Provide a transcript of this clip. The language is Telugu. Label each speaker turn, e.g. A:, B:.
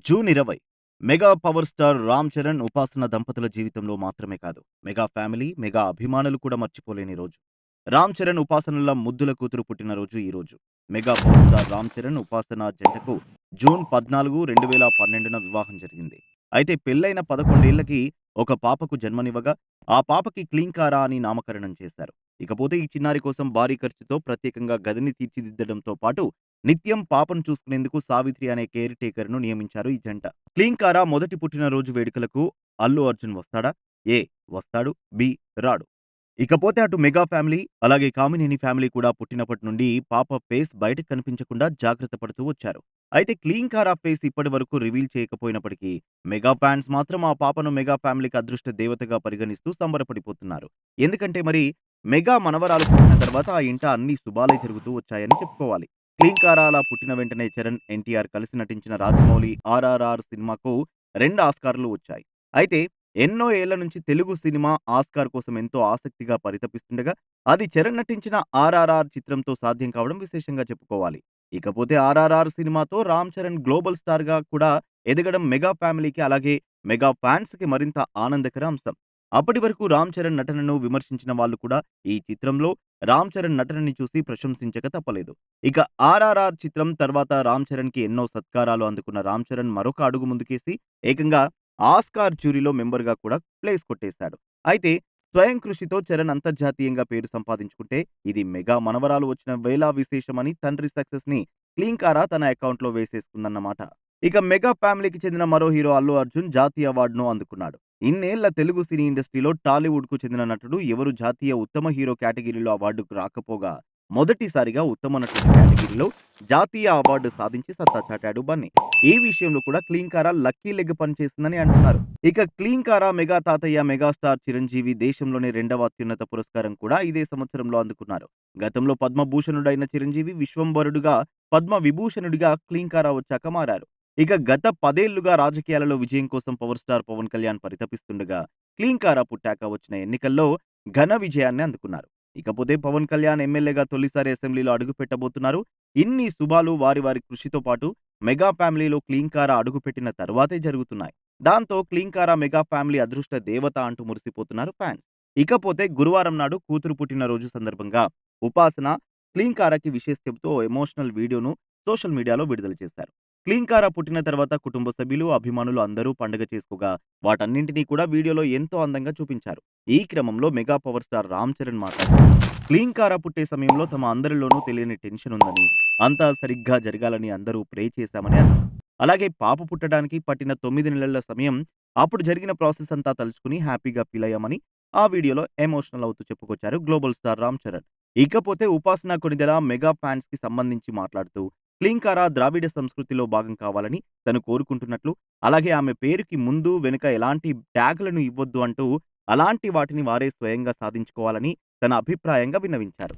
A: June 20 mega power star 'Ram Charan', 'ఉపాసన' దంపతుల జీవితంలో మాత్రమే కాదు, మెగా ఫ్యామిలీ, మెగా అభిమానులు కూడా మర్చిపోలేని రోజు. 'రామ్ చరణ్', 'ఉపాసన'ల ముద్దుల కూతురు పుట్టినరోజు ఈ రోజు. Mega power star 'Ram Charan', 'ఉపాసన' జంటకు జూన్ 14, 2012న వివాహం జరిగింది. అయితే పెళ్లైన 11 ఏళ్లకి ఒక పాపకు జన్మనివ్వగా, ఆ పాపకి 'క్లీంకార' అని నామకరణం చేశారు. ఇకపోతే ఈ చిన్నారి కోసం భారీ ఖర్చుతో ప్రత్యేకంగా గదిని తీర్చిదిద్దడంతో పాటు నిత్యం పాపను చూసుకునేందుకు సావిత్రి అనే కేర్ టేకర్‌ను నియమించారు ఈ జంట. క్లీంకార మొదటి పుట్టినరోజు వేడుకలకు అల్లు అర్జున్ వస్తాడా? ఏ వస్తాడు. బి రాడు. ఇకపోతే అటు మెగా ఫ్యామిలీ, అలాగే కామినేని ఫ్యామిలీ కూడా పుట్టినప్పటి నుండి పాప ఫేస్ బయటకు కనిపించకుండా జాగ్రత్త పడుతూ వచ్చారు. అయితే క్లీంకార ఫేస్ ఇప్పటి వరకు రివీల్ చేయకపోయినప్పటికీ మెగా ఫ్యాన్స్ మాత్రం ఆ పాపను మెగా ఫ్యామిలీకి అదృష్ట దేవతగా పరిగణిస్తూ సంబరపడిపోతున్నారు. ఎందుకంటే మరి మెగా మనవరాలు పుట్టిన తర్వాత ఆ ఇంట అన్ని శుభాలే జరుగుతూ వచ్చాయని చెప్పుకోవాలి. క్లీంకార అలా పుట్టిన వెంటనే చరణ్, ఎన్టీఆర్ కలిసి నటించిన రాజమౌళి 'ఆర్ఆర్ఆర్' సినిమాకు 2 ఆస్కార్‌లు వచ్చాయి. అయితే ఎన్నో ఏళ్ల నుంచి తెలుగు సినిమా ఆస్కార్ కోసం ఎంతో ఆసక్తిగా పరితపిస్తుండగా, అది చరణ్ నటించిన 'ఆర్ఆర్ఆర్' చిత్రంతో సాధ్యం కావడం విశేషంగా చెప్పుకోవాలి. ఇకపోతే 'ఆర్ఆర్ఆర్' సినిమాతో రామ్ చరణ్ గ్లోబల్ స్టార్‌గా కూడా ఎదగడం మెగా ఫ్యామిలీకి, అలాగే మెగా ఫ్యాన్స్‌కి మరింత ఆనందకర అంశం. అప్పటి వరకు రామ్ చరణ్ నటనను విమర్శించిన వాళ్ళు కూడా ఈ చిత్రంలో రామ్ చరణ్ నటనని చూసి ప్రశంసించక తప్పలేదు. ఇక 'ఆర్ఆర్ఆర్' చిత్రం తర్వాత రామ్ చరణ్‌కి ఎన్నో సత్కారాలు అందుకున్న రామ్ చరణ్ మరొక అడుగు ముందుకేసి ఏకంగా ఆస్కార్ జ్యూరీలో మెంబర్‌గా కూడా ప్లేస్ కొట్టేశాడు. అయితే స్వయం కృషితో చరణ్ అంతర్జాతీయంగా పేరు సంపాదించుకుంటే, ఇది మెగా మనవరాలు వచ్చిన వేళ విశేషమని తండ్రి సక్సెస్‌ని క్లీంకార తన అకౌంట్‌లో వేసేసుకుందన్నమాట. ఇక మెగా ఫ్యామిలీకి చెందిన మరో హీరో అల్లు అర్జున్ జాతీయ అవార్డును అందుకున్నాడు. ఇన్నేళ్ల తెలుగు సినీ ఇండస్ట్రీలో టాలీవుడ్‌కు చెందిన నటుడు ఎవరు జాతీయ ఉత్తమ హీరో కేటగిరీలో అవార్డుకు రాకపోగా, మొదటిసారిగా ఉత్తమ నటుడి కేటగిరీలో జాతీయ అవార్డు సాధించి సత్తా చాటాడు బన్నీ. ఈ విషయంలో కూడా క్లీంకార లక్కీ లెగ్ పనిచేసిందని అంటున్నారు. ఇక క్లీంకార మెగా తాతయ్య మెగాస్టార్ చిరంజీవి దేశంలోనే రెండవ అత్యున్నత పురస్కారం కూడా ఇదే సంవత్సరంలో అందుకున్నారు. గతంలో పద్మభూషణుడైన చిరంజీవి విశ్వంభరుడుగా, పద్మ విభూషణుడిగా క్లీంకార వచ్చాక మారారు. ఇక గత 10 ఏళ్లుగా రాజకీయాలలో విజయం కోసం పవర్ స్టార్ పవన్ కళ్యాణ్ పరితపిస్తుండగా, క్లీంకార పుట్టాక వచ్చిన ఎన్నికల్లో ఘన విజయాన్ని అందుకున్నారు. ఇకపోతే పవన్ కళ్యాణ్ ఎమ్మెల్యేగా తొలిసారి అసెంబ్లీలో అడుగుపెట్టబోతున్నారు. ఇన్ని శుభాలు వారి వారి కృషితో పాటు మెగా ఫ్యామిలీలో క్లీంకార అడుగుపెట్టిన తరువాతే జరుగుతున్నాయి. దాంతో క్లీంకార మెగా ఫ్యామిలీ అదృష్ట దేవత అంటూ మురిసిపోతున్నారు ఫ్యాన్స్. ఇకపోతే గురువారం నాడు కూతురు పుట్టినరోజు సందర్భంగా ఉపాసన క్లీంకారకి విషెస్ చెబుతూ ఓ ఎమోషనల్ వీడియోను సోషల్ మీడియాలో విడుదల చేశారు. క్లీంకార పుట్టిన తర్వాత కుటుంబ సభ్యులు, అభిమానులు అందరూ పండుగ చేసుకోగా, వాటన్నింటినీ కూడా వీడియోలో ఎంతో అందంగా చూపించారు. ఈ క్రమంలో mega power star Ram Charan మాట్లాడుతూ క్లీంకార పుట్టే సమయంలో తమ అందరిలోనూ తెలియని టెన్షన్ ఉందని, అంతా సరిగ్గా జరగాలని అందరూ ప్రే చేశామని అన్నారు. అలాగే పాప పుట్టడానికి పట్టిన 9 నెలల సమయం, అప్పుడు జరిగిన ప్రాసెస్ అంతా తలుచుకుని హ్యాపీగా ఫీల్ అయ్యామని ఆ వీడియోలో ఎమోషనల్ అవుతూ చెప్పుకొచ్చారు గ్లోబల్ స్టార్ రామ్ చరణ్. ఇకపోతే ఉపాసన కొణిదెల మెగా ఫ్యాన్స్ కి సంబంధించి మాట్లాడుతూ క్లీంకార ద్రావిడ సంస్కృతిలో భాగం కావాలని తను కోరుకుంటున్నట్లు, అలాగే ఆమె పేరుకి ముందు, వెనుక ఎలాంటి ట్యాగ్‌లను ఇవ్వొద్దు అంటూ, అలాంటి వాటిని వారే స్వయంగా సాధించుకోవాలని తన అభిప్రాయంగా విన్నవించారు.